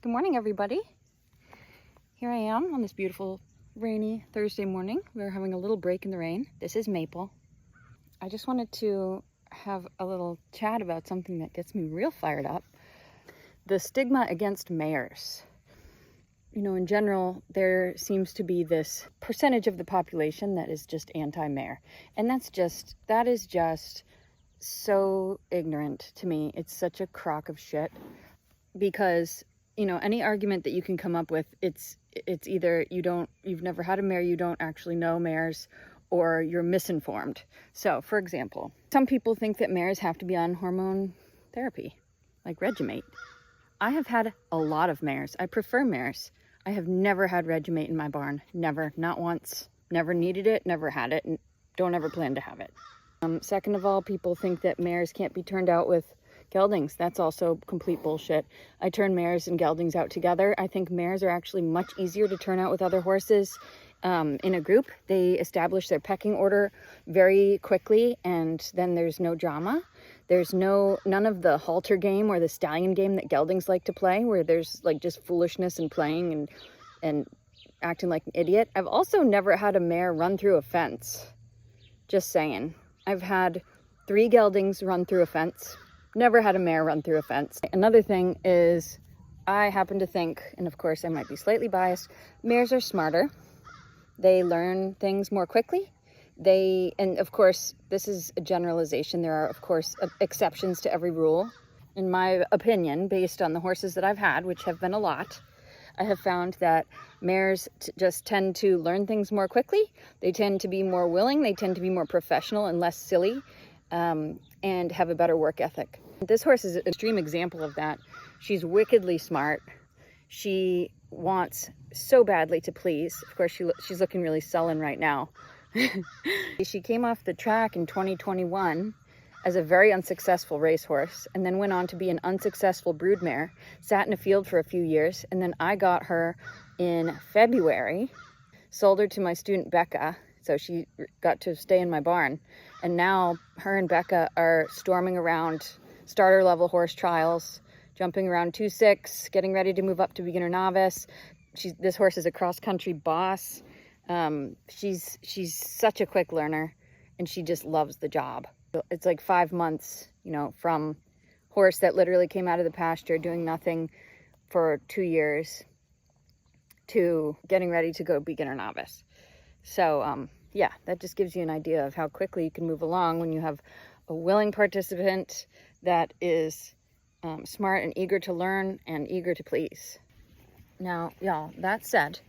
Good morning, everybody. Here I am on this beautiful rainy Thursday morning. We're having a little break in the rain. This is Maple. I just wanted to have a little chat about something that gets me real fired up. The stigma against mares. You know, in general, there seems to be this percentage of the population that is just anti-mare. And that is just so ignorant to me. It's such a crock of shit because you know, any argument that you can come up with, it's either you've never had a mare, you don't actually know mares, or you're misinformed. So, for example, some people think that mares have to be on hormone therapy, like Regimate. I have had a lot of mares. I prefer mares. I have never had Regimate in my barn. Never, not once. Never needed it, never had it, and don't ever plan to have it. Second of all, people think that mares can't be turned out with geldings. That's also complete bullshit. I turn mares and geldings out together. I think mares are actually much easier to turn out with other horses in a group. They establish their pecking order very quickly, and then there's no drama. There's none of the halter game or the stallion game that geldings like to play, where there's like just foolishness and playing and acting like an idiot. I've also never had a mare run through a fence. Just saying. I've had 3 geldings run through a fence. Never had a mare run through a fence. Another thing is, I happen to think, and of course I might be slightly biased, mares are smarter. They learn things more quickly. And of course, this is a generalization. There are, of course, exceptions to every rule. In my opinion, based on the horses that I've had, which have been a lot, I have found that mares just tend to learn things more quickly. They tend to be more willing. They tend to be more professional and less silly. And have a better work ethic. This horse is an extreme example of that. She's wickedly smart. She wants so badly to please. Of course, she's looking really sullen right now. She came off the track in 2021 as a very unsuccessful racehorse, and then went on to be an unsuccessful broodmare, sat in a field for a few years, and then I got her in February, sold her to my student Becca, so she got to stay in my barn. And now her and Becca are storming around starter level horse trials, jumping around 2-6, getting ready to move up to beginner novice. This horse is a cross-country boss. She's such a quick learner, and she just loves the job. It's like 5 months, you know, from horse that literally came out of the pasture doing nothing for 2 years to getting ready to go beginner novice. So, yeah, that just gives you an idea of how quickly you can move along when you have a willing participant that is smart and eager to learn and eager to please. Now, y'all, that said,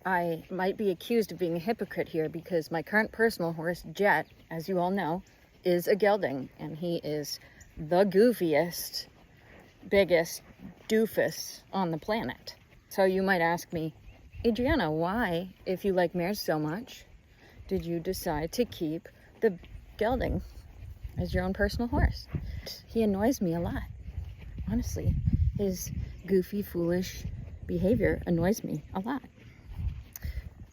I might be accused of being a hypocrite here because my current personal horse, Jet, as you all know, is a gelding, and he is the goofiest, biggest doofus on the planet. So you might ask me, Adriana, why, if you like mares so much, did you decide to keep the gelding as your own personal horse? He annoys me a lot. Honestly, his goofy, foolish behavior annoys me a lot.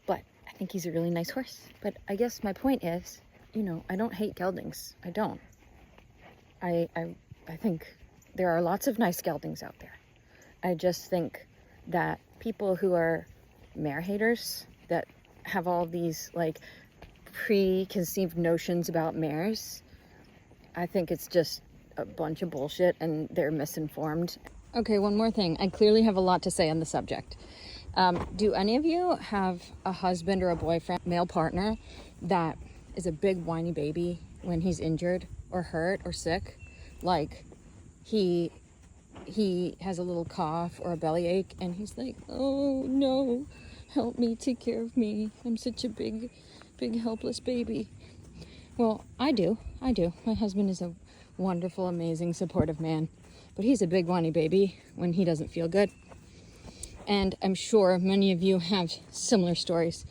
But I think he's a really nice horse. But I guess my point is, you know, I don't hate geldings. I don't. I think there are lots of nice geldings out there. I just think that people who are mare haters, that have all these like preconceived notions about mares, I think it's just a bunch of bullshit and they're misinformed. Okay, one more thing. I clearly have a lot to say on the subject. Do any of you have a husband or a boyfriend, male partner, that is a big whiny baby when he's injured or hurt or sick? Like he has a little cough or a bellyache and he's like, oh no, help me, take care of me. I'm such a big helpless baby. Well, I do. My husband is a wonderful, amazing, supportive man, but he's a big whiny baby when he doesn't feel good. And I'm sure many of you have similar stories.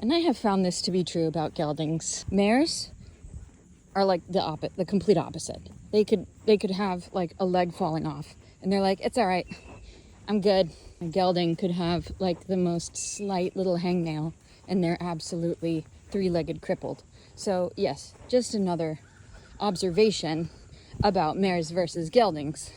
And I have found this to be true about geldings. Mares are like the complete opposite. They could have like a leg falling off and they're like, it's all right, I'm good. A gelding could have like the most slight little hangnail and they're absolutely 3-legged crippled. So yes, just another observation about mares versus geldings.